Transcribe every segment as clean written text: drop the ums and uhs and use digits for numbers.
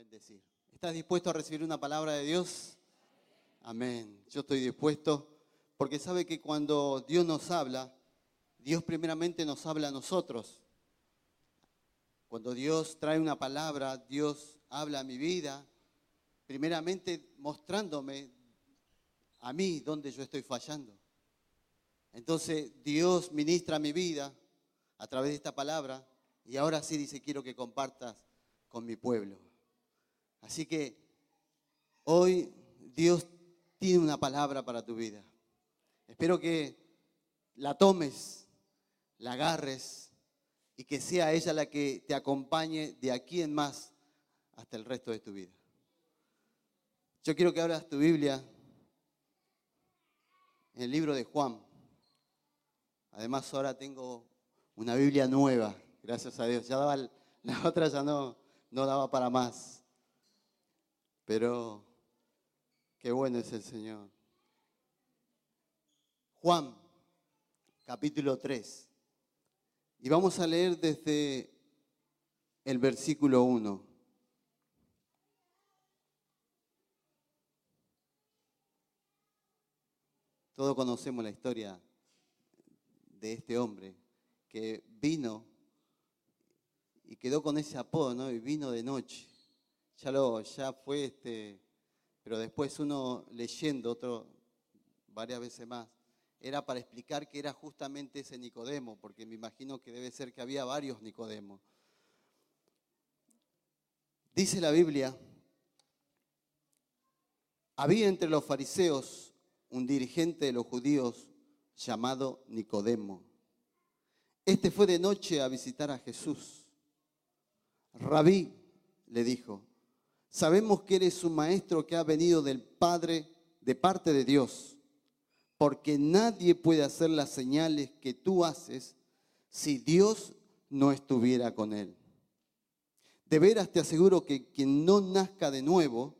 bendecir. ¿Estás dispuesto a recibir una palabra de Dios? Amén. Yo estoy dispuesto porque sabe que cuando Dios nos habla, Dios primeramente nos habla a nosotros. Cuando Dios trae una palabra, Dios habla a mi vida, primeramente mostrándome a mí dónde yo estoy fallando. Entonces Dios ministra mi vida a través de esta palabra y ahora sí dice, quiero que compartas con mi pueblo. Así que hoy Dios tiene una palabra para tu vida. Espero que la tomes, la agarres y que sea ella la que te acompañe de aquí en más hasta el resto de tu vida. Yo quiero que abras tu Biblia en el libro de Juan. Además ahora tengo una Biblia nueva, gracias a Dios. Ya daba, la otra ya no daba para más. Pero qué bueno es el Señor. Juan, capítulo 3. Y vamos a leer desde el versículo 1. Todos conocemos la historia de este hombre que vino y quedó con ese apodo, ¿no? Y vino de noche. Ya fue pero después uno leyendo varias veces más, era para explicar que era justamente ese Nicodemo, porque me imagino que debe ser que había varios Nicodemos. Dice la Biblia, había entre los fariseos un dirigente de los judíos llamado Nicodemo. Este fue de noche a visitar a Jesús. Rabí, le dijo, sabemos que eres un maestro que ha venido del Padre, de parte de Dios, porque nadie puede hacer las señales que tú haces si Dios no estuviera con él. De veras te aseguro que quien no nazca de nuevo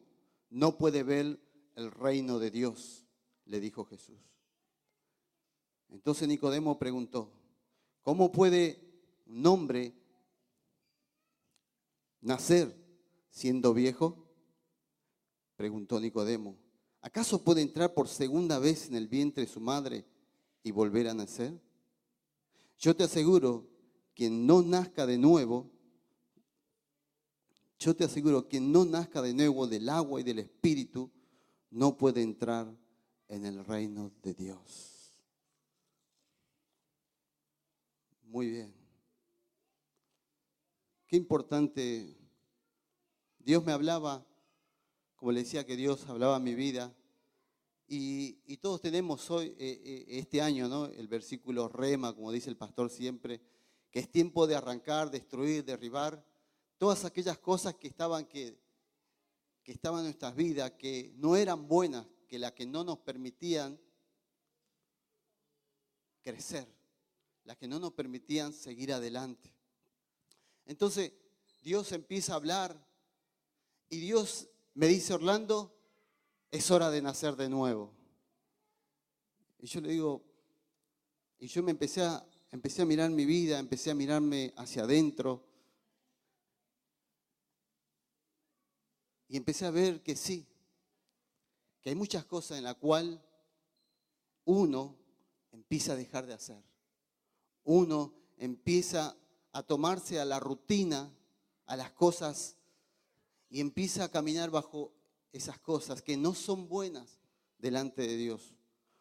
no puede ver el reino de Dios, le dijo Jesús. Entonces Nicodemo preguntó, ¿cómo puede un hombre nacer siendo viejo? Preguntó Nicodemo. ¿Acaso puede entrar por segunda vez en el vientre de su madre y volver a nacer? Yo te aseguro, quien no nazca de nuevo del agua y del Espíritu, no puede entrar en el reino de Dios. Muy bien. Qué importante. Dios me hablaba, como le decía que Dios hablaba a mi vida. Y todos tenemos hoy, este año, ¿no? El versículo rema, como dice el pastor siempre, que es tiempo de arrancar, destruir, derribar todas aquellas cosas que estaban en nuestras vidas, que no eran buenas, las que no nos permitían crecer, las que no nos permitían seguir adelante. Entonces Dios empieza a hablar y Dios me dice, Orlando, es hora de nacer de nuevo. Y yo le digo, y yo empecé a mirar mi vida, empecé a mirarme hacia adentro. Y empecé a ver que sí, que hay muchas cosas en las cuales uno empieza a dejar de hacer. Uno empieza a tomarse a la rutina, a las cosas, y empieza a caminar bajo esas cosas que no son buenas delante de Dios.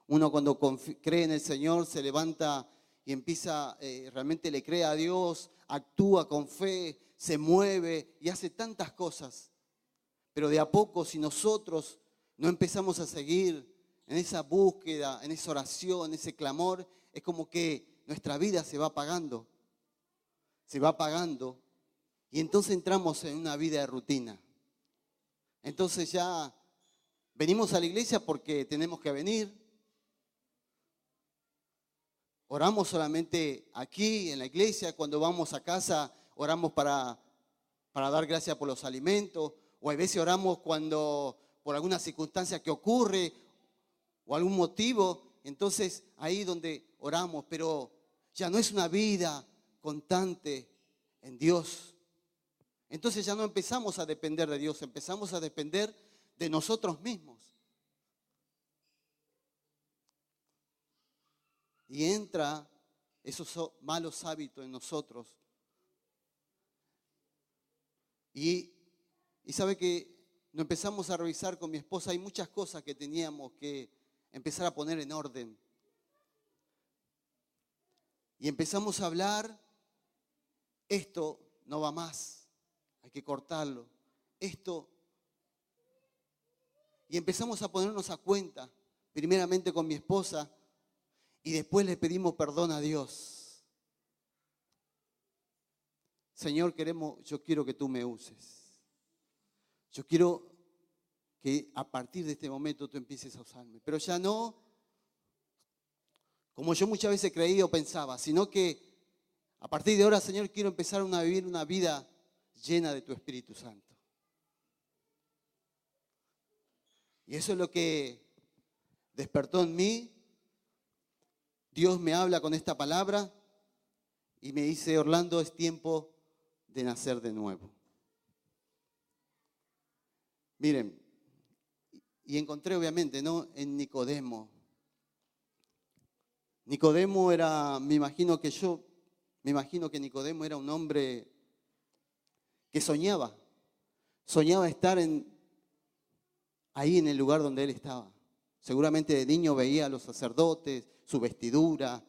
Uno cuando cree en el Señor se levanta y empieza, realmente le cree a Dios, actúa con fe, se mueve y hace tantas cosas. Pero de a poco, si nosotros no empezamos a seguir en esa búsqueda, en esa oración, en ese clamor, es como que nuestra vida se va apagando. Se va apagando y entonces entramos en una vida de rutina. Entonces ya venimos a la iglesia porque tenemos que venir. Oramos solamente aquí en la iglesia. Cuando vamos a casa oramos para dar gracias por los alimentos. O a veces oramos cuando por alguna circunstancia que ocurre o algún motivo. Entonces ahí donde oramos, pero ya no es una vida constante en Dios. Entonces ya no empezamos a depender de Dios, empezamos a depender de nosotros mismos. Y entra esos malos hábitos en nosotros. Y sabe que nos empezamos a revisar con mi esposa, hay muchas cosas que teníamos que empezar a poner en orden. Y empezamos a hablar, esto no va más, hay que cortarlo. Esto. Y empezamos a ponernos a cuenta, primeramente con mi esposa, y después le pedimos perdón a Dios. Señor, yo quiero que tú me uses. Yo quiero que a partir de este momento tú empieces a usarme. Pero ya no como yo muchas veces creía o pensaba, sino que a partir de ahora, Señor, quiero empezar a vivir una vida llena de tu Espíritu Santo. Y eso es lo que despertó en mí. Dios me habla con esta palabra y me dice, Orlando, es tiempo de nacer de nuevo. Miren, y encontré obviamente, ¿no?, en Nicodemo. Nicodemo era, me imagino que Nicodemo era un hombre que soñaba estar ahí en el lugar donde él estaba. Seguramente de niño veía a los sacerdotes, su vestidura,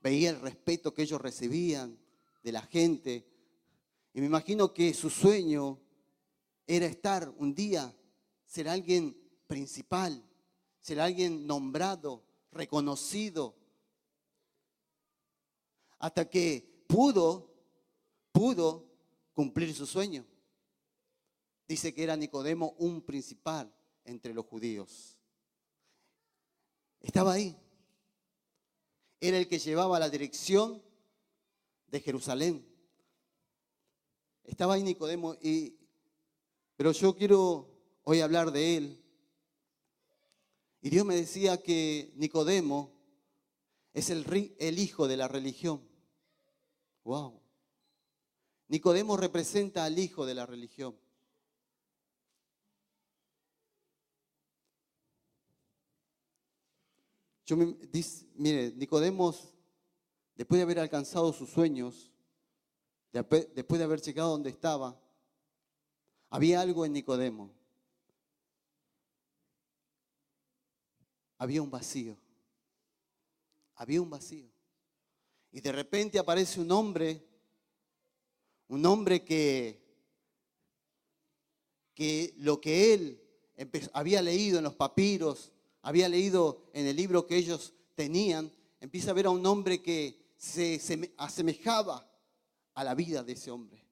veía el respeto que ellos recibían de la gente. Y me imagino que su sueño era estar un día, ser alguien principal, ser alguien nombrado, reconocido. Hasta que pudo cumplir su sueño. Dice que era Nicodemo un principal entre los judíos. Estaba ahí. Era el que llevaba la dirección de Jerusalén. Estaba ahí Nicodemo, pero yo quiero hoy hablar de él. Y Dios me decía que Nicodemo es el hijo de la religión. Wow. Nicodemo representa al hijo de la religión. Mire, Nicodemo, después de haber alcanzado sus sueños, después de haber llegado donde estaba, había algo en Nicodemo. Había un vacío. Había un vacío. Y de repente aparece un hombre que lo que él había leído en los papiros, había leído en el libro que ellos tenían, empieza a ver a un hombre que se asemejaba a la vida de ese hombre.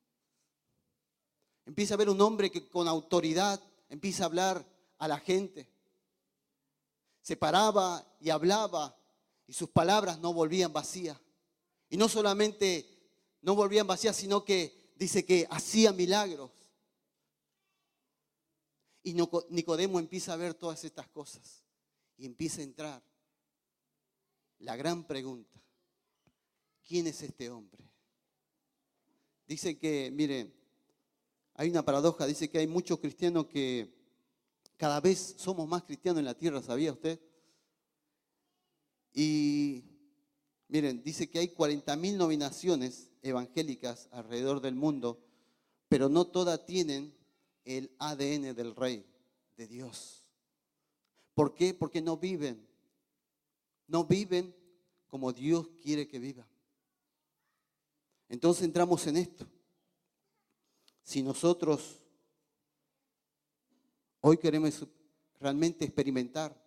Empieza a ver un hombre que con autoridad empieza a hablar a la gente. Se paraba y hablaba y sus palabras no volvían vacías. Y no solamente no volvían vacías, sino que dice que hacía milagros. Y Nicodemo empieza a ver todas estas cosas y empieza a entrar la gran pregunta: ¿quién es este hombre? Dice que, mire, hay una paradoja, dice que hay muchos cristianos que cada vez somos más cristianos en la tierra, ¿sabía usted? Y miren, dice que hay 40.000 nominaciones evangélicas alrededor del mundo, pero no todas tienen el ADN del Rey, de Dios. ¿Por qué? Porque no viven como Dios quiere que vivan. Entonces entramos en esto. Si nosotros hoy queremos realmente experimentar,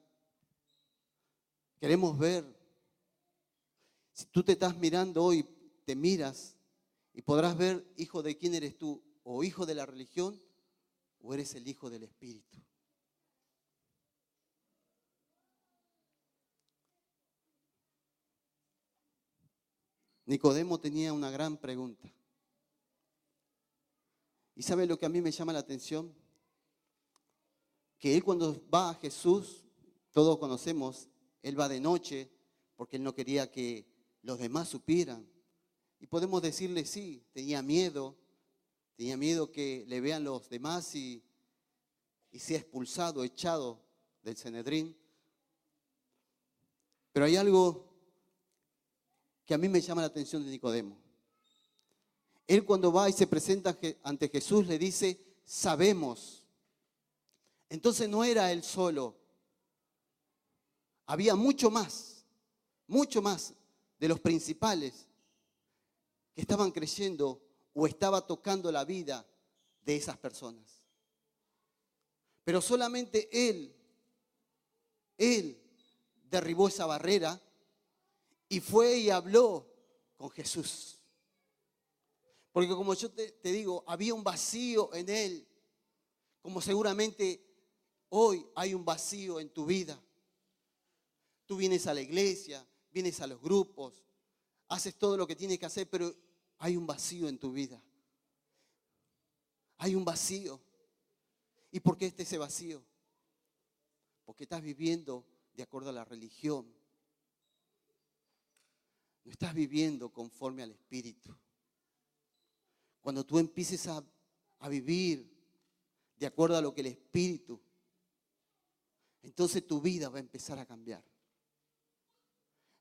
queremos ver, si tú te estás mirando hoy, te miras y podrás ver, hijo de quién eres tú, o hijo de la religión, o eres el hijo del Espíritu. Nicodemo tenía una gran pregunta. ¿Y sabe lo que a mí me llama la atención? Que él, cuando va a Jesús, todos conocemos, él va de noche porque él no quería que los demás supieran. Y podemos decirle, sí, tenía miedo, Tenía miedo que le vean los demás y sea expulsado, echado del Sanedrín. Pero hay algo que a mí me llama la atención de Nicodemo. Él cuando va y se presenta ante Jesús le dice, sabemos. Entonces no era él solo. Había mucho más de los principales que estaban creyendo o estaba tocando la vida de esas personas. Pero solamente él derribó esa barrera y fue y habló con Jesús. Porque como yo te digo, había un vacío en él, como seguramente hoy hay un vacío en tu vida. Tú vienes a la iglesia, vienes a los grupos, haces todo lo que tienes que hacer, pero hay un vacío en tu vida. Hay un vacío. ¿Y por qué está ese vacío? Porque estás viviendo de acuerdo a la religión. No estás viviendo conforme al Espíritu. Cuando tú empieces a vivir de acuerdo a lo que el Espíritu, entonces tu vida va a empezar a cambiar.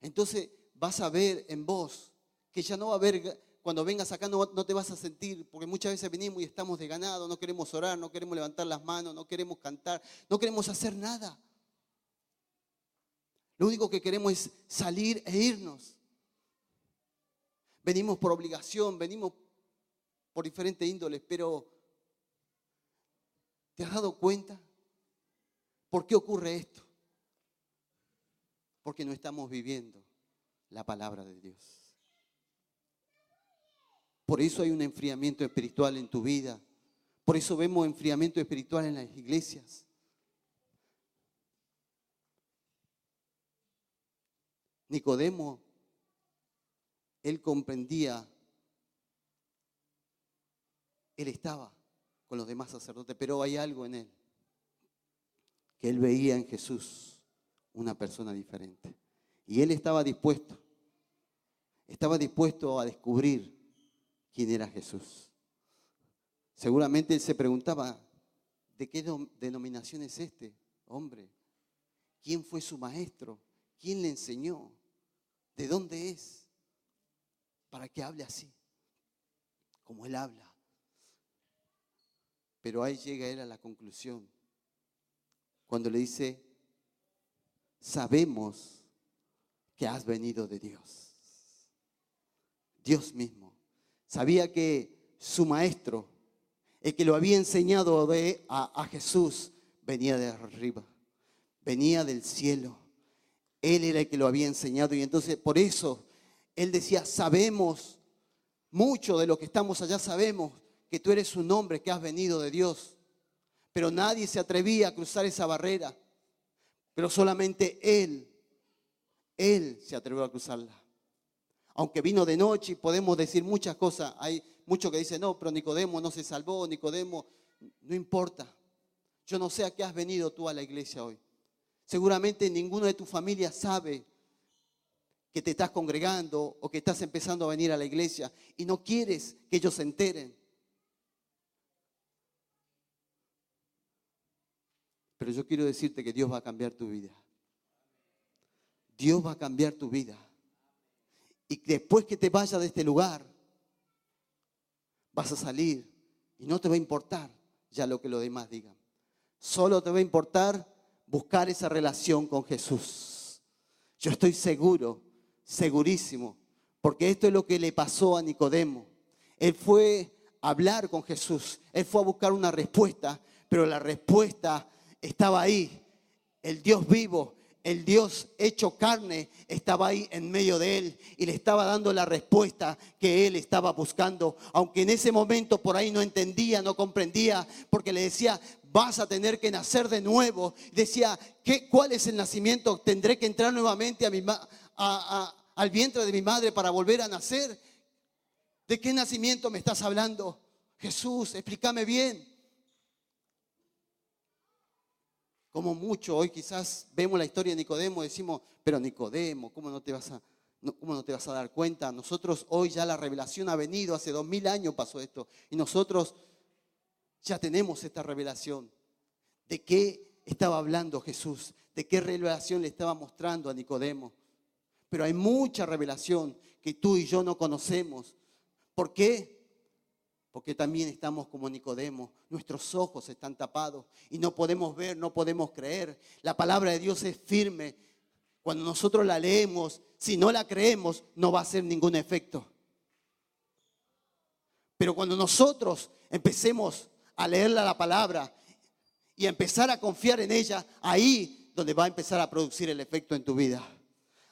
Entonces vas a ver en vos que ya no va a haber, cuando vengas acá no te vas a sentir, porque muchas veces venimos y estamos desganados, no queremos orar, no queremos levantar las manos, no queremos cantar, no queremos hacer nada. Lo único que queremos es salir e irnos. Venimos por obligación, venimos por diferentes índoles, pero ¿te has dado cuenta? ¿Por qué ocurre esto? Porque no estamos viviendo la palabra de Dios. Por eso hay un enfriamiento espiritual en tu vida. Por eso vemos enfriamiento espiritual en las iglesias. Nicodemo, él comprendía, él estaba con los demás sacerdotes, pero hay algo en él, que él veía en Jesús una persona diferente. Y él estaba dispuesto a descubrir quién era Jesús. Seguramente él se preguntaba, ¿de qué denominación es este hombre? ¿Quién fue su maestro? ¿Quién le enseñó? ¿De dónde es? Para que hable así, como él habla. Pero ahí llega él a la conclusión, cuando le dice, sabemos que has venido de Dios. Dios mismo. Sabía que su maestro, el que lo había enseñado a Jesús, venía de arriba, venía del cielo. Él era el que lo había enseñado y entonces por eso él decía, sabemos mucho de lo que estamos allá, sabemos que tú eres un hombre que has venido de Dios. Pero nadie se atrevía a cruzar esa barrera. Pero solamente Él se atrevió a cruzarla. Aunque vino de noche y podemos decir muchas cosas. Hay muchos que dicen, no, pero Nicodemo no se salvó, Nicodemo, no importa. Yo no sé a qué has venido tú a la iglesia hoy. Seguramente ninguno de tu familia sabe que te estás congregando o que estás empezando a venir a la iglesia y no quieres que ellos se enteren. Pero yo quiero decirte que Dios va a cambiar tu vida. Dios va a cambiar tu vida. Y después que te vayas de este lugar, vas a salir y no te va a importar ya lo que los demás digan. Solo te va a importar buscar esa relación con Jesús. Yo estoy seguro, segurísimo, porque esto es lo que le pasó a Nicodemo. Él fue a hablar con Jesús, él fue a buscar una respuesta, pero la respuesta estaba ahí. El Dios vivo, el Dios hecho carne estaba ahí en medio de él y le estaba dando la respuesta que él estaba buscando. Aunque en ese momento por ahí no entendía, no comprendía, porque le decía, vas a tener que nacer de nuevo. Decía, ¿cuál es el nacimiento? ¿Tendré que entrar nuevamente al vientre de mi madre para volver a nacer? ¿De qué nacimiento me estás hablando? Jesús, explícame bien. Como mucho hoy quizás vemos la historia de Nicodemo y decimos, pero Nicodemo, ¿cómo no ¿Cómo no te vas a dar cuenta? Nosotros hoy ya la revelación ha venido, hace 2000 años pasó esto, y nosotros ya tenemos esta revelación. ¿De qué estaba hablando Jesús? ¿De qué revelación le estaba mostrando a Nicodemo? Pero hay mucha revelación que tú y yo no conocemos. ¿Por qué? Porque también estamos como Nicodemo. Nuestros ojos están tapados y no podemos ver, no podemos creer. La palabra de Dios es firme. Cuando nosotros la leemos, si no la creemos, no va a hacer ningún efecto. Pero cuando nosotros empecemos a leerla la palabra y a empezar a confiar en ella, ahí donde va a empezar a producir el efecto en tu vida.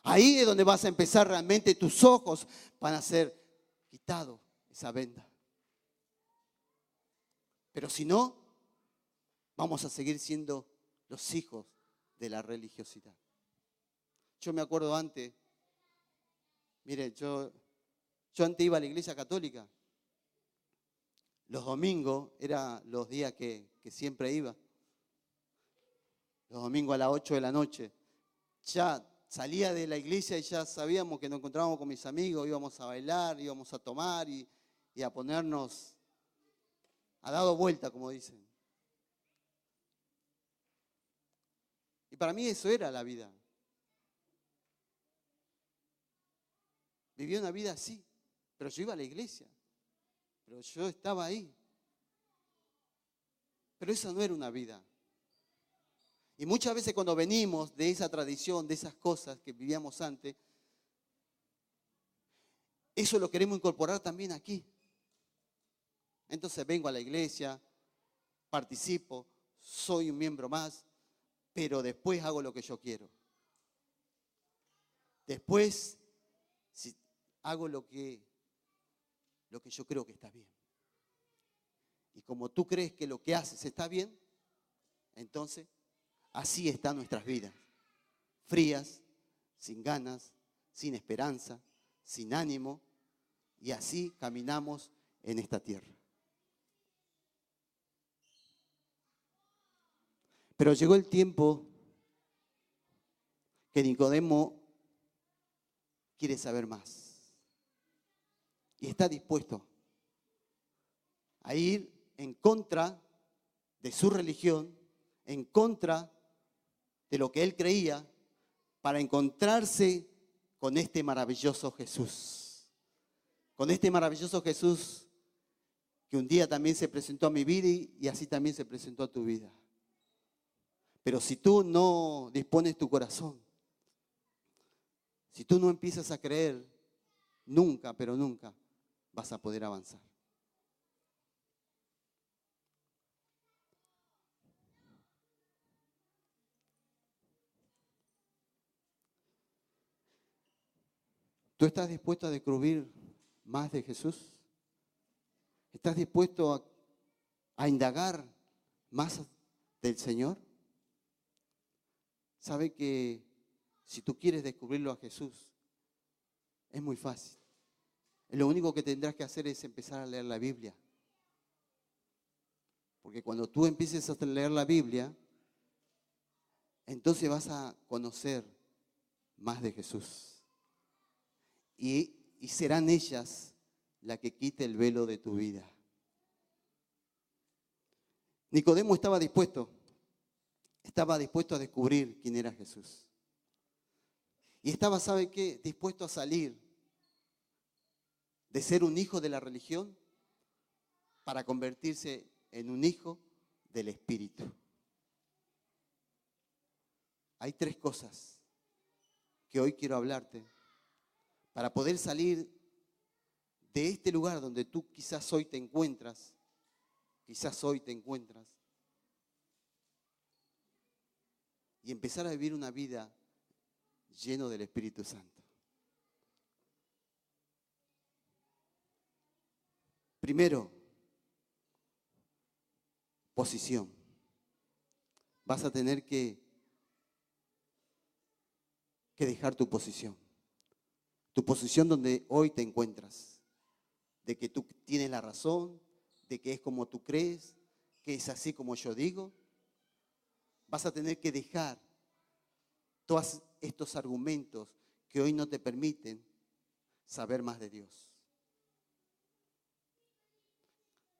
Ahí es donde vas a empezar realmente, tus ojos van a ser quitados esa venda. Pero si no, vamos a seguir siendo los hijos de la religiosidad. Yo me acuerdo antes, mire, yo antes iba a la iglesia católica. Los domingos eran los días que siempre iba. Los domingos a las 8 de la noche. Ya salía de la iglesia y ya sabíamos que nos encontrábamos con mis amigos, íbamos a bailar, íbamos a tomar y a ponernos a dado vuelta, como dicen. Y para mí eso era la vida. Vivía una vida así, pero yo iba a la iglesia, pero yo estaba ahí. Pero esa no era una vida. Y muchas veces cuando venimos de esa tradición, de esas cosas que vivíamos antes, eso lo queremos incorporar también aquí. Entonces vengo a la iglesia, participo, soy un miembro más, pero después hago lo que yo quiero. Después hago lo que yo creo que está bien. Y como tú crees que lo que haces está bien, entonces así están nuestras vidas. Frías, sin ganas, sin esperanza, sin ánimo, y así caminamos en esta tierra. Pero llegó el tiempo que Nicodemo quiere saber más. Y está dispuesto a ir en contra de su religión, en contra de lo que él creía, para encontrarse con este maravilloso Jesús. Con este maravilloso Jesús que un día también se presentó a mi vida y así también se presentó a tu vida. Pero si tú no dispones tu corazón, si tú no empiezas a creer, nunca, pero nunca vas a poder avanzar. ¿Tú estás dispuesto a descubrir más de Jesús? ¿Estás dispuesto a indagar más del Señor? Sabe que si tú quieres descubrirlo a Jesús, es muy fácil. Lo único que tendrás que hacer es empezar a leer la Biblia. Porque cuando tú empieces a leer la Biblia, entonces vas a conocer más de Jesús. Y serán ellas las que quite el velo de tu vida. Nicodemo estaba dispuesto a descubrir quién era Jesús. Y estaba, ¿sabe qué? Dispuesto a salir de ser un hijo de la religión para convertirse en un hijo del Espíritu. Hay 3 cosas que hoy quiero hablarte para poder salir de este lugar donde tú quizás hoy te encuentras, y empezar a vivir una vida lleno del Espíritu Santo. Primero, posición. Vas a tener que dejar tu posición. Tu posición donde hoy te encuentras. De que tú tienes la razón, de que es como tú crees, que es así como yo digo. Vas a tener que dejar todos estos argumentos que hoy no te permiten saber más de Dios.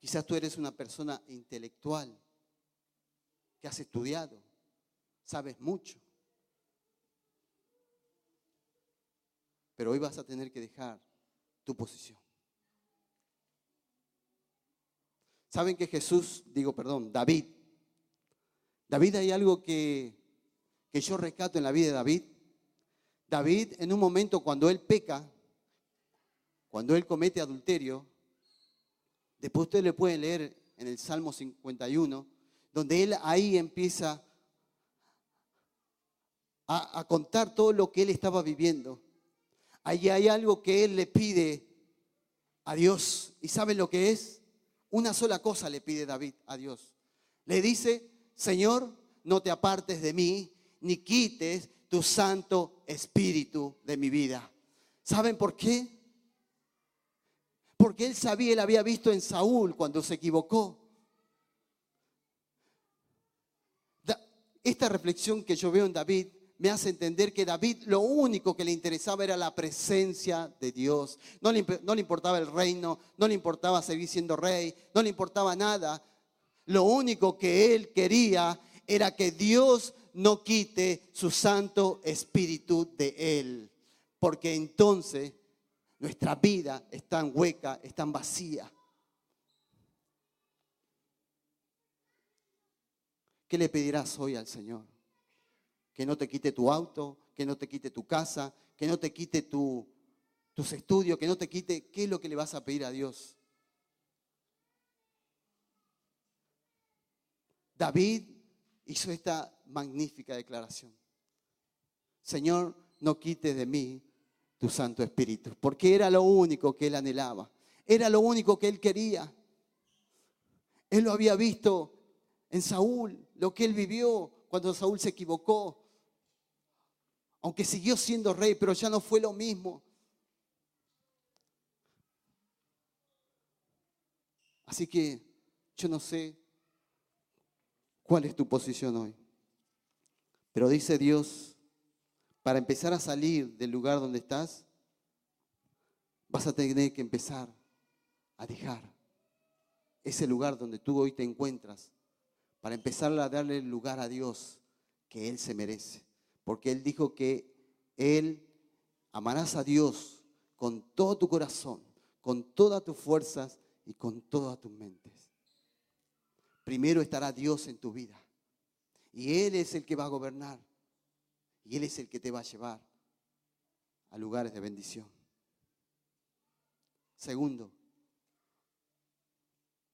Quizás tú eres una persona intelectual, que has estudiado, sabes mucho. Pero hoy vas a tener que dejar tu posición. ¿Saben que David hay algo que yo rescato en la vida de David? David, en un momento cuando él peca, cuando él comete adulterio, después ustedes le pueden leer en el Salmo 51, donde él ahí empieza a contar todo lo que él estaba viviendo. Allí hay algo que él le pide a Dios. ¿Y saben lo que es? Una sola cosa le pide David a Dios. Le dice: Señor, no te apartes de mí, ni quites tu Santo Espíritu de mi vida. ¿Saben por qué? Porque él había visto en Saúl cuando se equivocó. Esta reflexión que yo veo en David me hace entender que David lo único que le interesaba era la presencia de Dios. No le importaba el reino, no le importaba seguir siendo rey, no le importaba nada. Lo único que él quería era que Dios no quite su Santo Espíritu de él. Porque entonces nuestra vida es tan hueca, es tan vacía. ¿Qué le pedirás hoy al Señor? Que no te quite tu auto, que no te quite tu casa, que no te quite tus estudios, que no te quite. ¿Qué es lo que le vas a pedir a Dios? David hizo esta magnífica declaración: Señor, no quites de mí tu Santo Espíritu, porque era lo único que él anhelaba, era lo único que él quería. Él lo había visto en Saúl, lo que él vivió cuando Saúl se equivocó. Aunque siguió siendo rey, pero ya no fue lo mismo. Así que yo no sé cuál es tu posición hoy. Pero dice Dios, para empezar a salir del lugar donde estás, vas a tener que empezar a dejar ese lugar donde tú hoy te encuentras, para empezar a darle el lugar a Dios que Él se merece. Porque Él dijo que Él amarás a Dios con todo tu corazón, con todas tus fuerzas y con todas tus mentes. Primero estará Dios en tu vida. Y Él es el que va a gobernar. Y Él es el que te va a llevar a lugares de bendición. Segundo,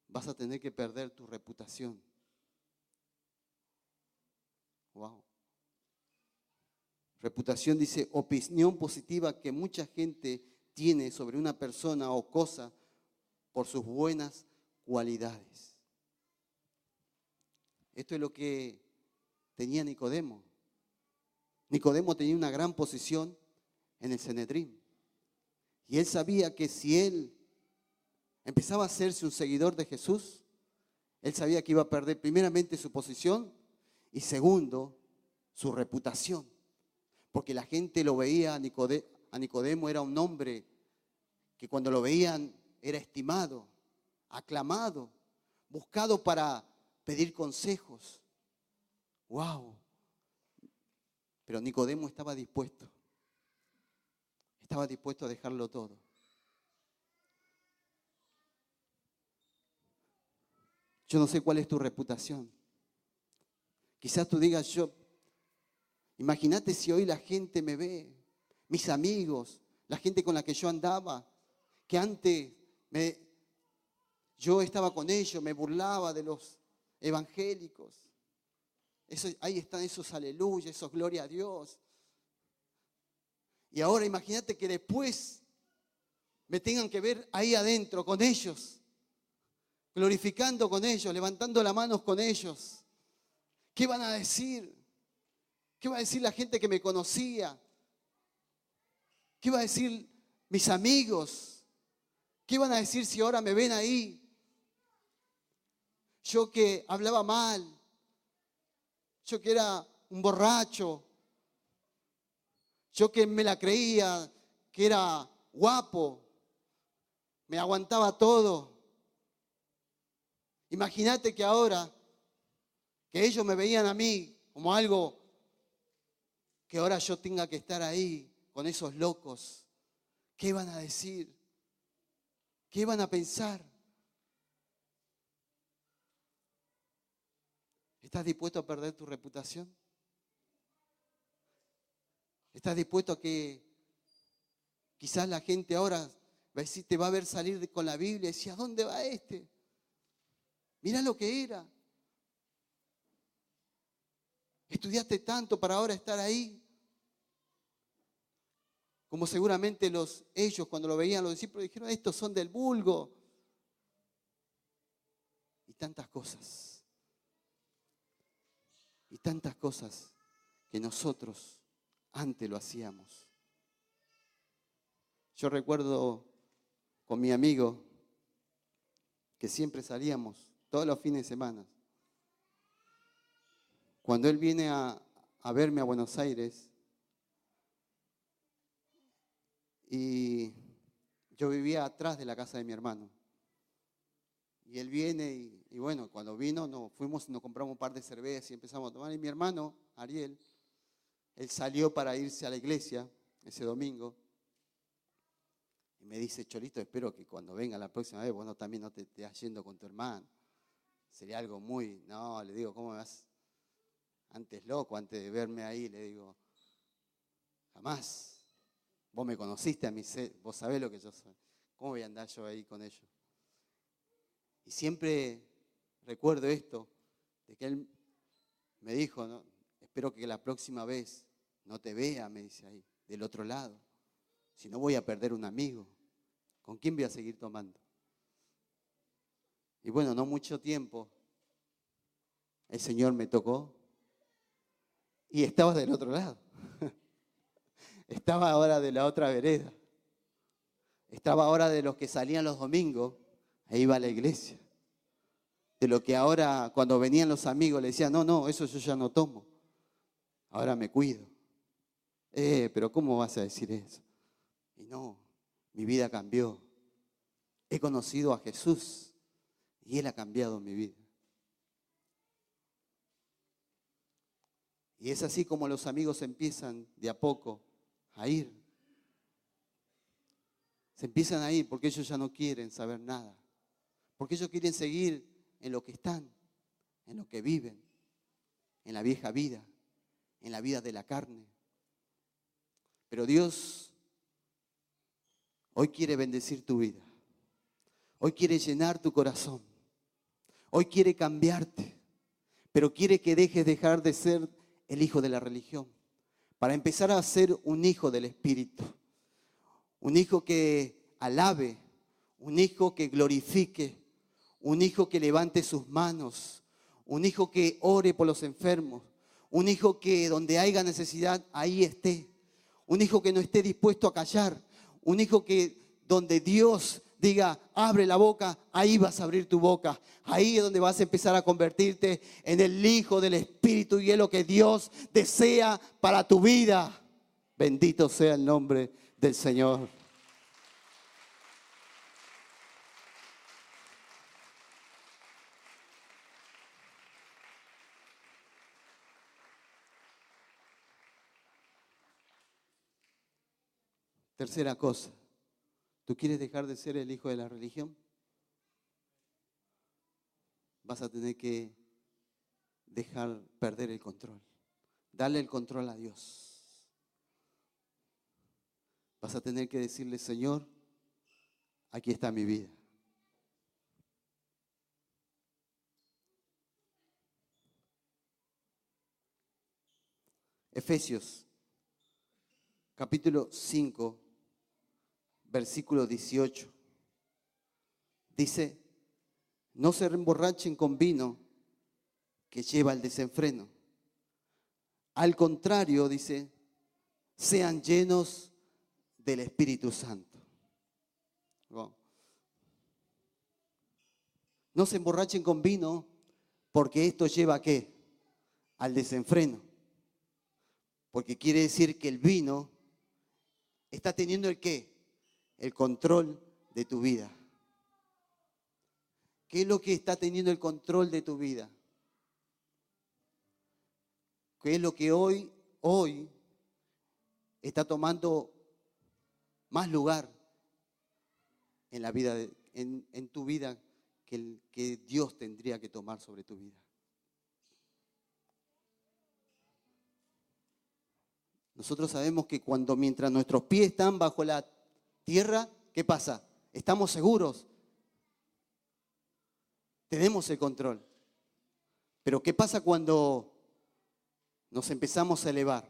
vas a tener que perder tu reputación. Wow. Reputación dice opinión positiva que mucha gente tiene sobre una persona o cosa por sus buenas cualidades. Esto es lo que tenía Nicodemo. Nicodemo tenía una gran posición en el Sanedrín. Y él sabía que si él empezaba a hacerse un seguidor de Jesús, él sabía que iba a perder primeramente su posición y segundo, su reputación. Porque la gente lo veía a Nicodemo, era un hombre que cuando lo veían era estimado, aclamado, buscado para pedir consejos. ¡Wow! Pero Nicodemo estaba dispuesto a dejarlo todo. Yo no sé cuál es tu reputación. Quizás tú digas, imagínate si hoy la gente me ve, mis amigos, la gente con la que yo andaba, que antes yo estaba con ellos, me burlaba de los evangélicos. Ahí están esos aleluya, esos gloria a Dios. Y ahora imagínate que después me tengan que ver ahí adentro con ellos, glorificando con ellos, levantando las manos con ellos. ¿Qué van a decir? ¿Qué va a decir la gente que me conocía? ¿Qué va a decir mis amigos? ¿Qué van a decir si ahora me ven ahí? Yo que hablaba mal, yo que era un borracho, Yo que me la creía, que era guapo, me aguantaba todo. Imagínate que ahora, que ellos me veían a mí como algo, que ahora yo tenga que estar ahí con esos locos. ¿Qué van a decir? ¿Qué van a pensar? ¿Estás dispuesto a perder tu reputación? ¿Estás dispuesto a que quizás la gente ahora va a decir, te va a ver salir con la Biblia y decir, ¿a dónde va este? Mirá lo que era. Estudiaste tanto para ahora estar ahí. Como seguramente ellos cuando lo veían los discípulos dijeron, estos son del vulgo. Y tantas cosas. Y tantas cosas que nosotros antes lo hacíamos. Yo recuerdo con mi amigo que siempre salíamos todos los fines de semana. Cuando él viene a verme a Buenos Aires, y yo vivía atrás de la casa de mi hermano. Y él viene y bueno, cuando vino nos compramos un par de cervezas y empezamos a tomar. Y mi hermano, Ariel, él salió para irse a la iglesia ese domingo. Y me dice, Cholito, espero que cuando venga la próxima vez, vos también no te estés yendo con tu hermano. Sería algo muy, no, le digo, ¿cómo me vas? Antes loco, antes de verme ahí, le digo, jamás. Vos me conociste a mí, vos sabés lo que yo soy. ¿Cómo voy a andar yo ahí con ellos? Y siempre recuerdo esto, de que él me dijo, ¿no? Espero que la próxima vez no te vea, me dice ahí, del otro lado. Si no voy a perder un amigo. ¿Con quién voy a seguir tomando? Y bueno, no mucho tiempo, el Señor me tocó y estaba del otro lado. Estaba ahora de la otra vereda. Estaba ahora de los que salían los domingos e iba a la iglesia. De lo que ahora cuando venían los amigos le decían, no, eso yo ya no tomo. Ahora me cuido. Pero ¿cómo vas a decir eso? Y no, mi vida cambió. He conocido a Jesús y Él ha cambiado mi vida. Y es así como los amigos empiezan de a poco a ir. Se empiezan a ir porque ellos ya no quieren saber nada. Porque ellos quieren seguir en lo que están, en lo que viven, en la vieja vida, en la vida de la carne. Pero Dios hoy quiere bendecir tu vida. Hoy quiere llenar tu corazón. Hoy quiere cambiarte. Pero quiere que dejar de ser el hijo de la religión para empezar a ser un hijo del Espíritu. Un hijo que alabe, un hijo que glorifique, un hijo que levante sus manos, un hijo que ore por los enfermos, un hijo que donde haya necesidad, ahí esté. Un hijo que no esté dispuesto a callar, un hijo que donde Dios diga, abre la boca, ahí vas a abrir tu boca. Ahí es donde vas a empezar a convertirte en el hijo del Espíritu y es lo que Dios desea para tu vida. Bendito sea el nombre del Señor. Tercera cosa, ¿tú quieres dejar de ser el hijo de la religión? Vas a tener que dejar perder el control. Darle el control a Dios. Vas a tener que decirle, Señor, aquí está mi vida. Efesios, capítulo 5, versículo 18. Dice, no se emborrachen con vino que lleva al desenfreno. Al contrario, dice, sean llenos del Espíritu Santo. No se emborrachen con vino porque esto lleva ¿a qué? Al desenfreno. Porque quiere decir que el vino está teniendo el qué? El control de tu vida. ¿Qué es lo que está teniendo el control de tu vida? ¿Qué es lo que hoy está tomando más lugar en la vida, en tu vida, que Dios tendría que tomar sobre tu vida? Nosotros sabemos que mientras nuestros pies están bajo la tierra, ¿qué pasa? Estamos seguros. Tenemos el control. Pero ¿qué pasa cuando nos empezamos a elevar?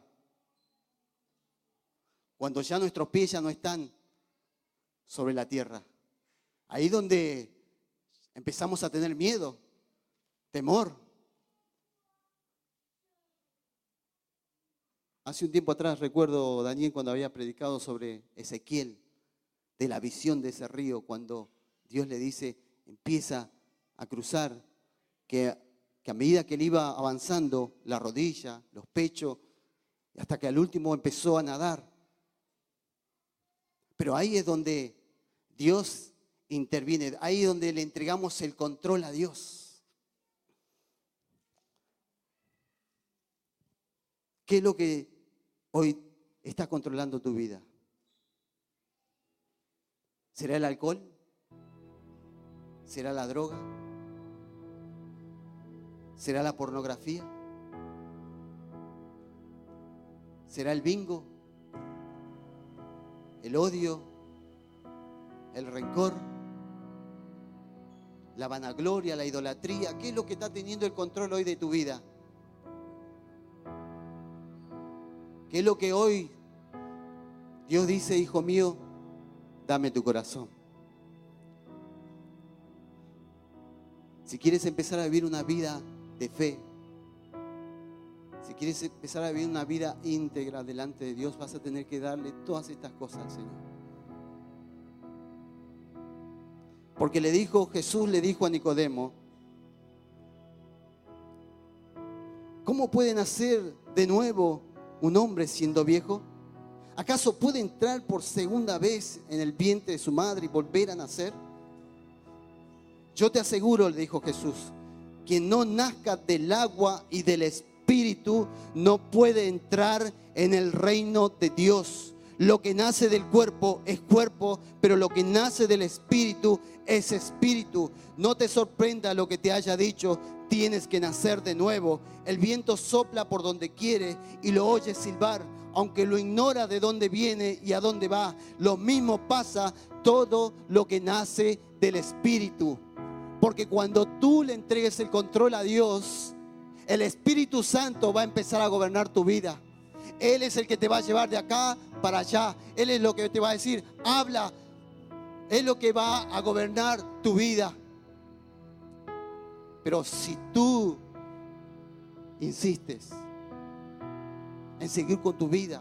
Cuando ya nuestros pies ya no están sobre la tierra. Ahí donde empezamos a tener miedo, temor. Hace un tiempo atrás recuerdo, Daniel, cuando había predicado sobre Ezequiel, de la visión de ese río, cuando Dios le dice, empieza a cruzar, que a medida que él iba avanzando, la rodilla, los pechos, hasta que al último empezó a nadar. Pero ahí es donde Dios interviene, ahí es donde le entregamos el control a Dios. ¿Qué es lo que hoy está controlando tu vida? ¿Será el alcohol? ¿Será la droga? ¿Será la pornografía? ¿Será el bingo? ¿El odio? ¿El rencor? ¿La vanagloria? ¿La idolatría? ¿Qué es lo que está teniendo el control hoy de tu vida? ¿Qué es lo que hoy Dios dice, hijo mío, dame tu corazón? Si quieres empezar a vivir una vida de fe, si quieres empezar a vivir una vida íntegra delante de Dios, vas a tener que darle todas estas cosas al Señor. Porque Jesús le dijo a Nicodemo, ¿cómo puede nacer de nuevo un hombre siendo viejo? ¿Acaso puede entrar por segunda vez en el vientre de su madre y volver a nacer? Yo te aseguro, le dijo Jesús, quien no nazca del agua y del Espíritu no puede entrar en el reino de Dios. Lo que nace del cuerpo es cuerpo, pero lo que nace del Espíritu es espíritu. No te sorprenda lo que te haya dicho, tienes que nacer de nuevo. El viento sopla por donde quiere y lo oyes silbar, aunque lo ignora de dónde viene y a dónde va. Lo mismo pasa todo lo que nace del Espíritu. Porque cuando tú le entregues el control a Dios, el Espíritu Santo va a empezar a gobernar tu vida. Él es el que te va a llevar de acá para allá. Él es lo que te va a decir, habla. Él es lo que va a gobernar tu vida. Pero si tú insistes en seguir con tu vida,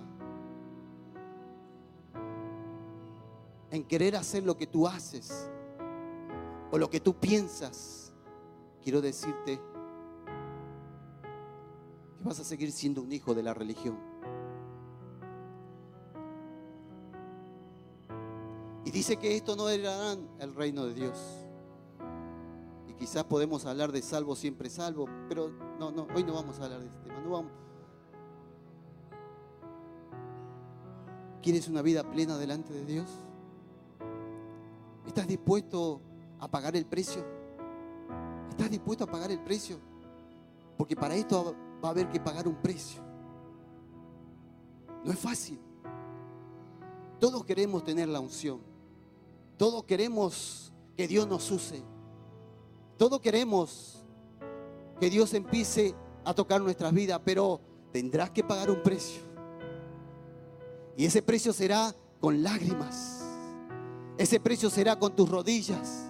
en querer hacer lo que tú haces o lo que tú piensas, quiero decirte que vas a seguir siendo un hijo de la religión. Y dice que esto no heredarán el reino de Dios. Y quizás podemos hablar de salvo siempre salvo, pero no, hoy no vamos a hablar de este tema. No vamos. ¿Quieres una vida plena delante de Dios? ¿Estás dispuesto a pagar el precio? ¿Estás dispuesto a pagar el precio? Porque para esto va a haber que pagar un precio. No es fácil. Todos queremos tener la unción. Todos queremos que Dios nos use. Todos queremos que Dios empiece a tocar nuestras vidas, pero tendrás que pagar un precio. Y ese precio será con lágrimas. Ese precio será con tus rodillas.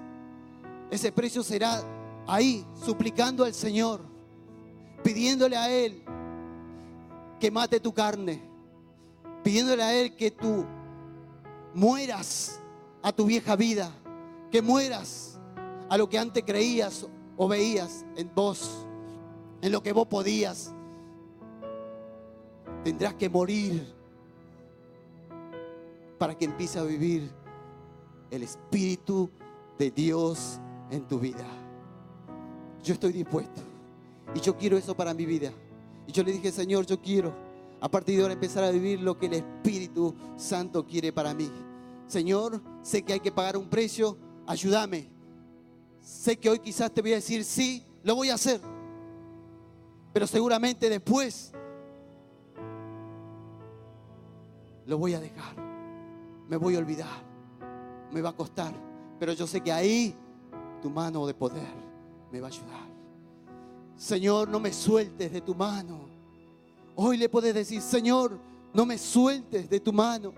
Ese precio será ahí, suplicando al Señor, pidiéndole a Él que mate tu carne, pidiéndole a Él que tú mueras a tu vieja vida, que mueras a lo que antes creías o veías en vos, en lo que vos podías. Tendrás que morir para que empieces a vivir el Espíritu de Dios en tu vida. Yo estoy dispuesto y yo quiero eso para mi vida. Y yo le dije, Señor, yo quiero a partir de ahora empezar a vivir lo que el Espíritu Santo quiere para mí. Señor, sé que hay que pagar un precio, ayúdame. Sé que hoy quizás te voy a decir, sí, lo voy a hacer. Pero seguramente después lo voy a dejar. Me voy a olvidar. Me va a costar. Pero yo sé que ahí tu mano de poder me va a ayudar. Señor, no me sueltes de tu mano. Hoy le puedes decir, Señor, no me sueltes de tu mano.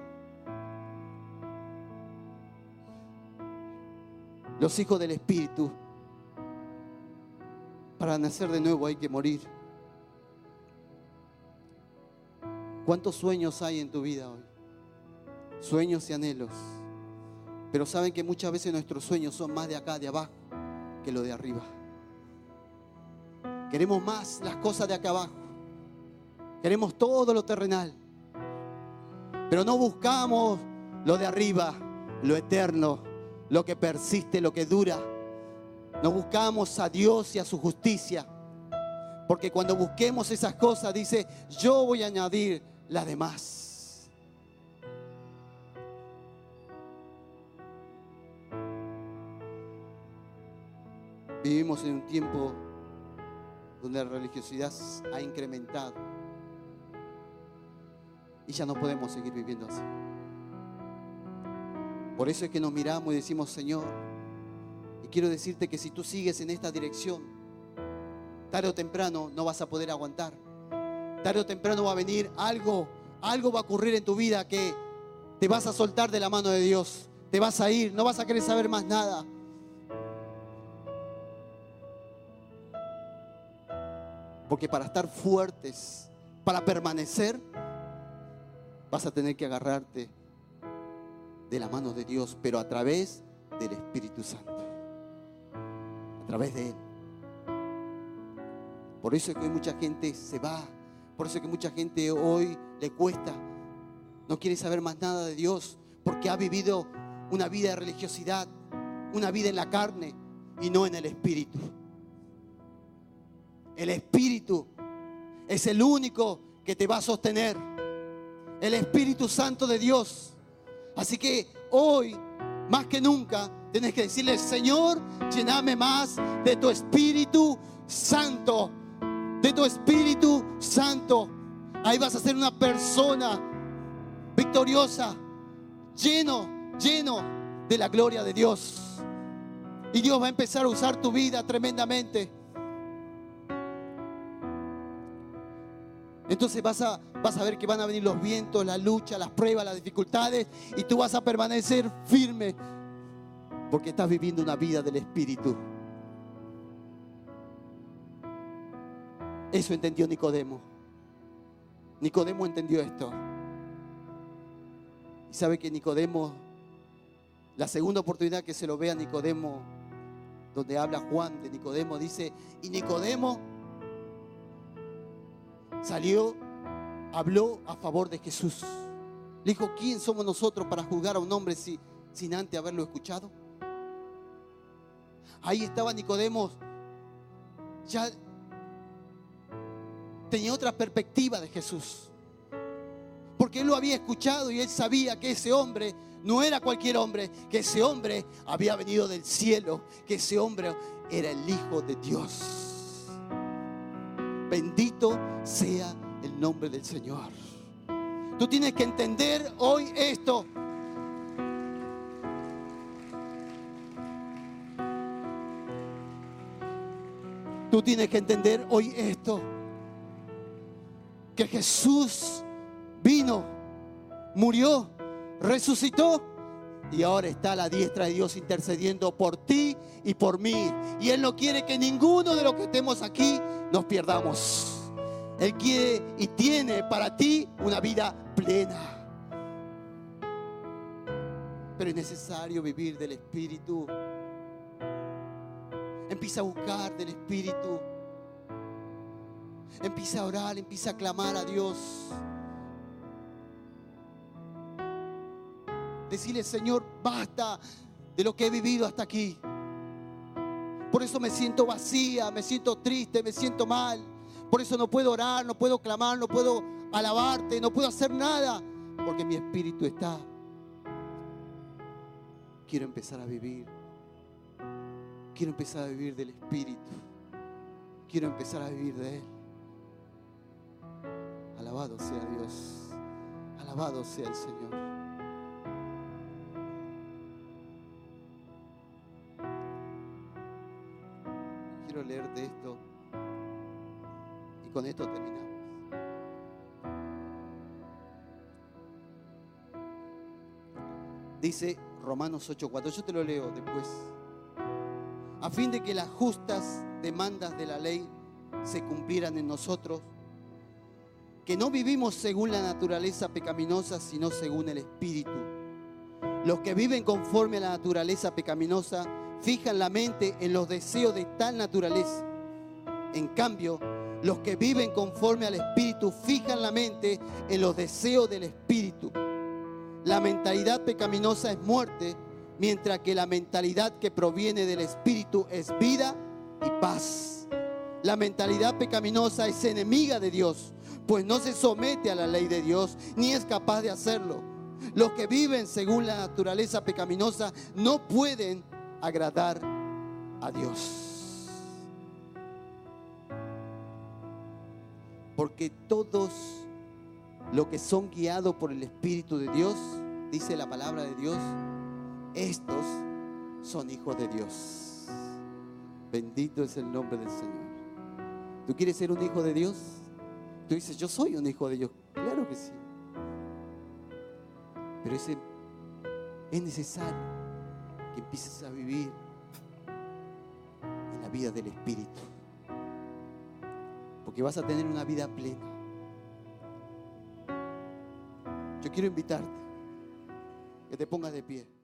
Los hijos del Espíritu, para nacer de nuevo hay que morir. ¿Cuántos sueños hay en tu vida hoy? Sueños y anhelos. Pero saben que muchas veces nuestros sueños son más de acá, de abajo, que lo de arriba. Queremos más las cosas de acá abajo. Queremos todo lo terrenal. Pero no buscamos lo de arriba, lo eterno, lo que persiste, lo que dura. No buscamos a Dios y a su justicia. Porque cuando busquemos esas cosas, dice, yo voy a añadir las demás. Vivimos en un tiempo donde la religiosidad ha incrementado. Y ya no podemos seguir viviendo así. Por eso es que nos miramos y decimos, Señor, y quiero decirte que si tú sigues en esta dirección, tarde o temprano no vas a poder aguantar. Tarde o temprano va a venir algo va a ocurrir en tu vida que te vas a soltar de la mano de Dios. Te vas a ir, no vas a querer saber más nada. Porque para estar fuertes, para permanecer, vas a tener que agarrarte de la mano de Dios, pero a través del Espíritu Santo. A través de Él. Por eso es que hoy mucha gente se va. Por eso es que mucha gente hoy le cuesta. No quiere saber más nada de Dios. Porque ha vivido una vida de religiosidad. Una vida en la carne y no en el Espíritu. El Espíritu es el único que te va a sostener. El Espíritu Santo de Dios. Así que hoy, más que nunca, tienes que decirle, Señor, lléname más de tu Espíritu Santo. De tu Espíritu Santo. Ahí vas a ser una persona victoriosa, lleno de la gloria de Dios. Y Dios va a empezar a usar tu vida tremendamente. Entonces vas a ver que van a venir los vientos, la lucha, las pruebas, las dificultades, y tú vas a permanecer firme porque estás viviendo una vida del Espíritu. Eso entendió Nicodemo. Nicodemo entendió esto. Y sabe que Nicodemo, la segunda oportunidad que se lo ve a Nicodemo, donde habla Juan de Nicodemo, dice, y Nicodemo salió, habló a favor de Jesús. Le dijo, ¿quién somos nosotros para juzgar a un hombre sin antes haberlo escuchado? Ahí estaba Nicodemo, ya tenía otra perspectiva de Jesús. Porque él lo había escuchado y él sabía que ese hombre no era cualquier hombre, que ese hombre había venido del cielo, que ese hombre era el Hijo de Dios. Bendito sea el nombre del Señor. Tú tienes que entender hoy esto. Tú tienes que entender hoy esto. Que Jesús vino, murió, resucitó y ahora está a la diestra de Dios intercediendo por ti y por mí. Y Él no quiere que ninguno de los que estemos aquí nos pierdamos. Él quiere y tiene para ti una vida plena. Pero es necesario vivir del Espíritu. Empieza a buscar del Espíritu. Empieza a orar, empieza a clamar a Dios. Decirle, Señor, basta de lo que he vivido hasta aquí. Por eso me siento vacía, me siento triste, me siento mal. Por eso no puedo orar, no puedo clamar, no puedo alabarte, no puedo hacer nada. Porque mi espíritu está. Quiero empezar a vivir. Quiero empezar a vivir del Espíritu. Quiero empezar a vivir de Él. Alabado sea Dios. Alabado sea el Señor. Quiero leerte esto. Y con esto terminamos. Dice Romanos 8:4. Yo te lo leo después. A fin de que las justas demandas de la ley se cumplieran en nosotros, que no vivimos según la naturaleza pecaminosa, sino según el Espíritu. Los que viven conforme a la naturaleza pecaminosa fijan la mente en los deseos de tal naturaleza. En cambio, los que viven conforme al Espíritu fijan la mente en los deseos del Espíritu. La mentalidad pecaminosa es muerte, mientras que la mentalidad que proviene del Espíritu es vida y paz. La mentalidad pecaminosa es enemiga de Dios, pues no se somete a la ley de Dios, ni es capaz de hacerlo. Los que viven según la naturaleza pecaminosa no pueden agradar a Dios. Porque todos los que son guiados por el Espíritu de Dios, dice la palabra de Dios, estos son hijos de Dios. Bendito es el nombre del Señor. ¿Tú quieres ser un hijo de Dios? Tú dices, yo soy un hijo de Dios. Claro que sí. Pero es necesario que empieces a vivir en la vida del Espíritu. Porque vas a tener una vida plena. Yo quiero invitarte que te pongas de pie.